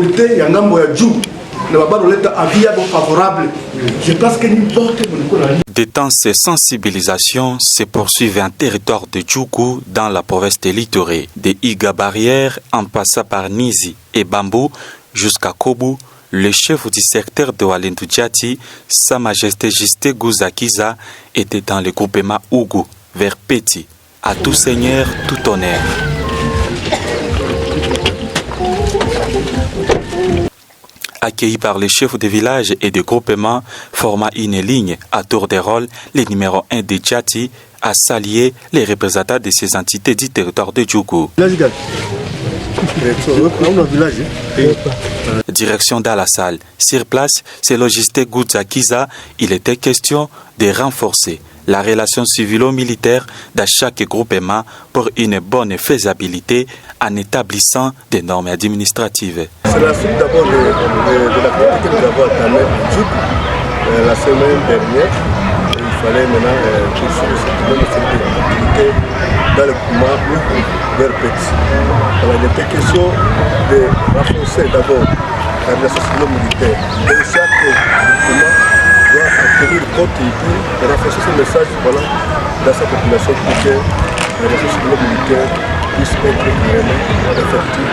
autorité ya ngambo ya juu na baba leta avis favorable. Je pense que n'importe Des temps de sensibilisation se poursuivent en territoire de Djougou dans la province de Litoré, de Iga Barrière en passant par Nizi et Bambou jusqu'à Kobu. Le chef du secteur de Walendu Djati, Sa Majesté Jisté Gouzakiza, était dans le groupement Ougou, vers Petit. À tout seigneur, tout honneur. Accueillis par les chefs de village et de groupement, formant une ligne à tour de rôle, le numéro 1 de Djati a salué les représentants de ces entités du territoire de Djougou. Direction dans la salle. Sur place, c'est logistique Gouzakiza. Il était question de renforcer la relation civilo-militaire dans chaque groupement pour une bonne faisabilité en établissant des normes administratives. C'est la suite d'abord de la politique que nous avons entamée la semaine dernière. Il fallait maintenant poursuivre cette activité dans le groupement vers Petit. Alors, il était question de renforcer d'abord la relation civilo-militaire. Et chaque groupement doit en tenir compte et renforcer ce message dans sa population pour que la relation civilo-militaire puisse être réellement effective.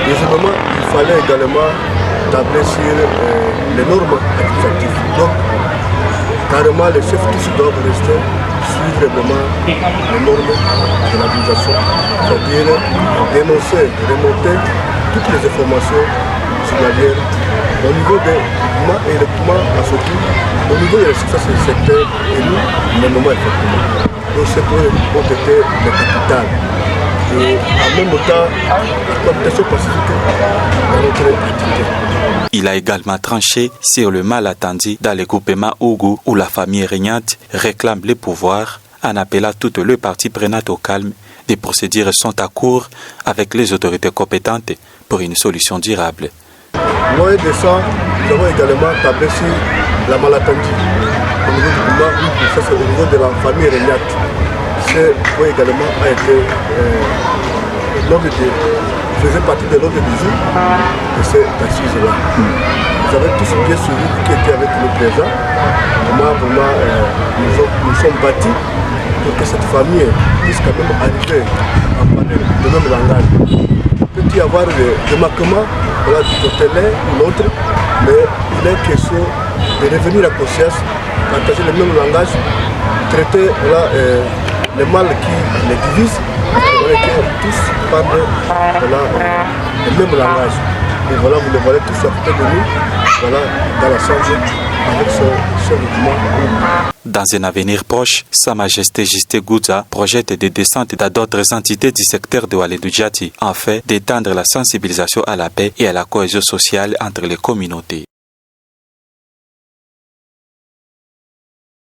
Deuxièmement, il fallait également tabler sur les normes administratives. Donc, carrément, les chefs tous doivent rester suivre vraiment les normes de l'administration, c'est-à-dire dénoncer, remonter toutes les informations journalières au niveau des groupements et les groupements associés, au niveau de l'association du secteur et nous, menons effectivement. Donc, ces points ont été les capitales. Et en même temps, la cohabitation pacifique dans notre activité. Il a également tranché sur le mal attendu dans le groupement Ougou où la famille régnante réclame le pouvoir en appelant toutes les parties prenantes au calme. Des procédures sont à court avec les autorités compétentes pour une solution durable. Loin de ça, nous avons également tablé sur la malatendue au niveau du groupement Ougou, ça c'est au niveau de la famille régnante. Ce point également a été faisait partie de l'ordre du jour de cette assise-là. Vous avez tous bien suivi qui était avec nous présents. Vraiment, nous sommes bâtis pour que cette famille puisse quand même arriver à parler le même langage. Peut-il y avoir des manquements du côté l'un ou l'autre, mais il est question de revenir à conscience, partager le même langage, traiter le mal qui les divise, et que tous parlent le même langage. Et voilà, vous les voyez tous à côté de nous, dans la salle, avec ce mouvement. Dans un avenir proche, Sa Majesté Jisté Gouza projette des descentes dans d'autres entités du secteur de Walendu Djati, afin d'étendre la sensibilisation à la paix et à la cohésion sociale entre les communautés.